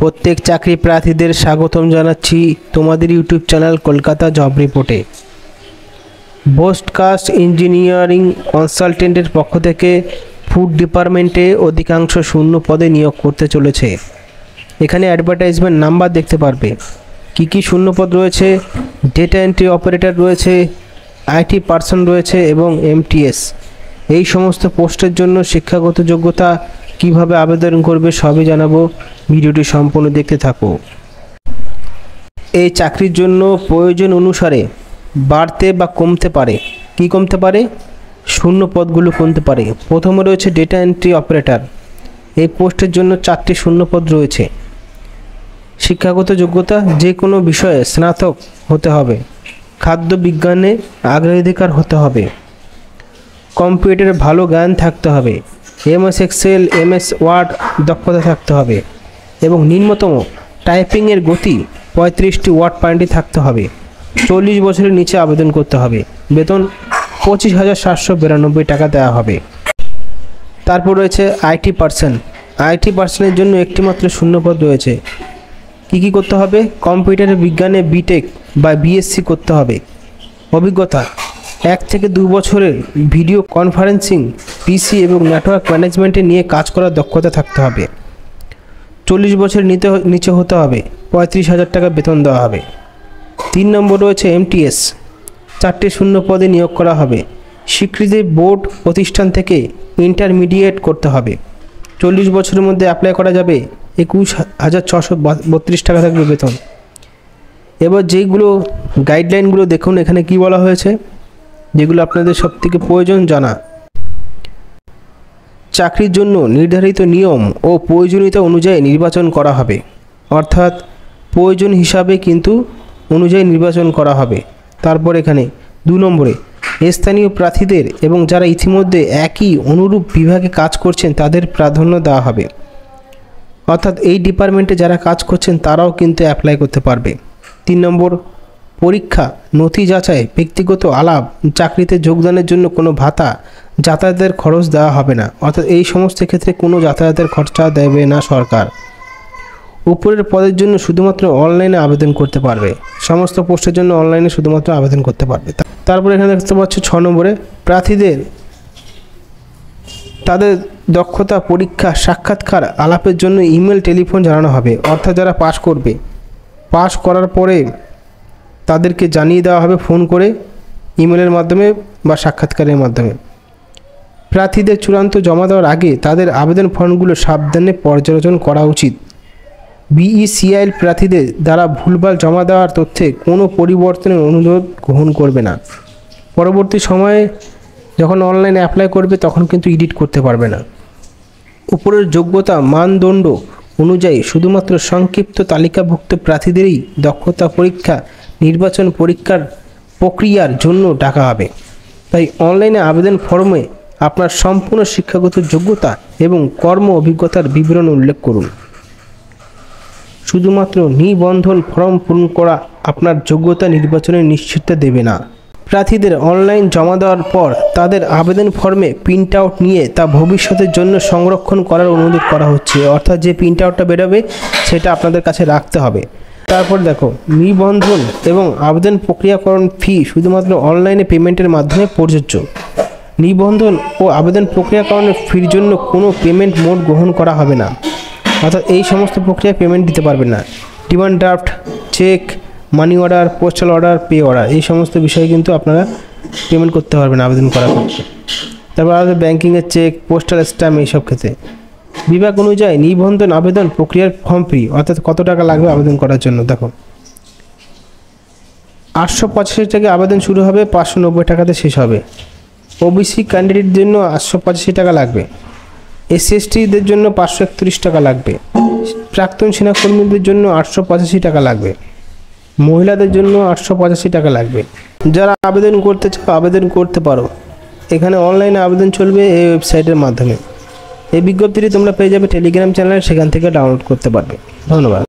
প্রত্যেক চাকরি প্রার্থীদের স্বাগতম জানাচ্ছি তোমাদের ইউটিউব চ্যানেল কলকাতা জব রিপোর্টে। ব্রডকাস্ট ইঞ্জিনিয়ারিং কনসালটেন্টের পক্ষ থেকে ফুড ডিপার্টমেন্টে অধিকাংশ শূন্য পদে নিয়োগ করতে চলেছে। এখানে অ্যাডভার্টাইজমেন্ট নাম্বার দেখতে পারবে। কি শূন্য পদ রয়েছে, ডেটা এন্ট্রি অপারেটর রয়েছে, আইটি পার্সন রয়েছে এবং এমটিএস। এই সমস্ত পোস্টের জন্য শিক্ষাগত যোগ্যতা কিভাবে আবেদন করবে সবই জানাবো, ভিডিওটি সম্পূর্ণ দেখতে থাকো। এই চাকরির জন্য প্রয়োজন অনুসারে বাড়তে বা কমতে পারে। কি কমতে পারে? শূন্য পদগুলো কমতে পারে। প্রথমে রয়েছে ডেটা এন্ট্রি অপারেটর। এই পোস্টের জন্য 4টি শূন্য পদ রয়েছে। শিক্ষাগত যোগ্যতা যে কোনো বিষয়ে স্নাতক হতে হবে। খাদ্য বিজ্ঞানে অগ্রাধিকার হতে হবে। কম্পিউটারে ভালো জ্ঞান থাকতে হবে। এমএস এক্সেল, এমএস ওয়ার্ড দক্ষতা থাকতে হবে এবং নিম্নতম টাইপিংয়ের গতি 35টি ওয়ার্ড পয়েন্টে থাকতে হবে। 40 বছরের নিচে আবেদন করতে হবে। বেতন 25,792 টাকা দেওয়া হবে। তারপর রয়েছে আইটি পার্সন। আইটি পার্সনের জন্য একটি মাত্র শূন্যপদ রয়েছে। কি করতে হবে? কম্পিউটার বিজ্ঞানে বিটেক বা বিএসসি করতে হবে। অভিজ্ঞতা 1 থেকে 2 বছরের ভিডিও কনফারেন্সিং, পিসি এবং নেটওয়ার্ক ম্যানেজমেন্টে নিয়ে কাজ করার দক্ষতা থাকতে হবে। 40 বছরের নিচে হতে হবে। 35,000 টাকা বেতন দেওয়া হবে। 3 নম্বর রয়েছে এমটিএস। 4টি শূন্য পদে নিয়োগ করা হবে। স্বীকৃত বোর্ড প্রতিষ্ঠান থেকে ইন্টারমিডিয়েট করতে হবে। 40 বছরের মধ্যে অ্যাপ্লাই করা যাবে। 21,632 টাকা থাকবে বেতন। এবার যেইগুলো গাইডলাইনগুলো দেখুন এখানে কি বলা হয়েছে, যেগুলো আপনাদের সবথেকে প্রয়োজন জানা। চাকরির জন্য নির্ধারিত নিয়ম ও প্রয়োজনীয়তা অনুযায়ী নির্বাচন করা হবে। অর্থাৎ প্রয়োজন হিসাবে কিন্তু অনুযায়ী নির্বাচন করা হবে। তারপর এখানে 2 নম্বরে স্থানীয় প্রার্থীদের এবং যারা ইতিমধ্যে একই অনুরূপ বিভাগে কাজ করছেন তাদের প্রাধান্য দেওয়া হবে। অর্থাৎ এই ডিপার্টমেন্টে যারা কাজ করছেন তারাও কিন্তু অ্যাপ্লাই করতে পারবে। 3 নম্বর পরীক্ষা, নথি যাচাই, ব্যক্তিগত আলাপ, চাকরিতে যোগদানের জন্য কোনো ভাতা, যাতায়াতের খরচ দেওয়া হবে না। অর্থাৎ এই সমস্ত ক্ষেত্রে কোনো যাতায়াতের খরচা দেবে না সরকার। উপরের পদের জন্য শুধুমাত্র অনলাইনে আবেদন করতে পারবে। সমস্ত পোস্টের জন্য অনলাইনে শুধুমাত্র আবেদন করতে পারবে। তারপর এখানে দেখতে পাচ্ছ 6 নম্বরে প্রার্থীদের তাদের দক্ষতা পরীক্ষা, সাক্ষাৎকার, আলাপের জন্য ইমেল, টেলিফোন জানানো হবে। অর্থাৎ যারা পাস করবে, পাস করার পরে তাদেরকে জানিয়ে দেওয়া হবে ফোন করে, ইমেলের মাধ্যমে বা সাক্ষাৎকারের মাধ্যমে। প্রার্থীদের চূড়ান্ত জমা দেওয়ার আগে তাদের আবেদন ফর্মগুলো সাবধানে পর্যালোচনা করা উচিত। বিইসিআইএল প্রার্থীদের দ্বারা ভুলভাল জমা দেওয়ার তথ্যে কোনো পরিবর্তনের অনুরোধ গ্রহণ করবে না। পরবর্তী সময়ে যখন অনলাইনে অ্যাপ্লাই করবে তখন কিন্তু এডিট করতে পারবে না। উপরের যোগ্যতা মানদণ্ড অনুযায়ী শুধুমাত্র সংক্ষিপ্ত তালিকাভুক্ত প্রার্থীদেরই দক্ষতা পরীক্ষা, নির্বাচন পরীক্ষার প্রক্রিয়ার জন্য ডাকা হবে। তাই অনলাইনে আবেদন ফর্মে আপনার সম্পূর্ণ শিক্ষাগত যোগ্যতা এবং কর্ম অভিজ্ঞতার বিবরণ উল্লেখ করুন। শুধুমাত্র নিবন্ধন ফর্ম পূরণ করা আপনার যোগ্যতা নির্বাচনের নিশ্চিততা দেবে না। প্রার্থীদের অনলাইন জমা দেওয়ার পর তাদের আবেদন ফর্মে প্রিন্ট আউট নিয়ে তা ভবিষ্যতের জন্য সংরক্ষণ করার অনুরোধ করা হচ্ছে। অর্থাৎ যে প্রিন্ট আউটটা বেরোবে সেটা আপনাদের কাছে রাখতে হবে। তারপর দেখো, নিবন্ধন এবং আবেদন প্রক্রিয়াকরণ ফি শুধুমাত্র অনলাইনে পেমেন্টের মাধ্যমে প্রযোজ্য। নিবন্ধন ও আবেদন প্রক্রিয়াকরণের ফির জন্য কোনো পেমেন্ট মোড গ্রহণ করা হবে না। অর্থাৎ এই সমস্ত প্রক্রিয়া পেমেন্ট দিতে পারবেন না। Demand draft, cheque, money order, postal order, pay order, এই সমস্ত বিষয়ে কিন্তু আপনারা পেমেন্ট করতে পারবেন আবেদন করার ক্ষেত্রে। তারপর আমাদের ব্যাঙ্কিংয়ের চেক, পোস্টাল স্ট্যাম্প, এইসব ক্ষেত্রে বিভাগ অনুযায়ী নিবন্ধন আবেদন প্রক্রিয়ার ফর্ম ফি। অর্থাৎ কত টাকা লাগবে আবেদন করার জন্য দেখো, 885 থেকে আবেদন শুরু হবে, 590 টাকাতে শেষ হবে। ওবিসি ক্যান্ডিডেটের জন্য 885 টাকা লাগবে। SC/STদের জন্য 531 টাকা লাগবে। প্রাক্তন সেনাকর্মীদের জন্য 885 টাকা লাগবে। মহিলাদের জন্য 885 টাকা লাগবে। যারা আবেদন করতে চাও আবেদন করতে পারো। এখানে অনলাইনে আবেদন চলবে এই ওয়েবসাইটের মাধ্যমে। এই বিজ্ঞপ্তিটি তোমরা পেয়ে যাবে টেলিগ্রাম চ্যানেলে, সেখান থেকে ডাউনলোড করতে পারবে। ধন্যবাদ।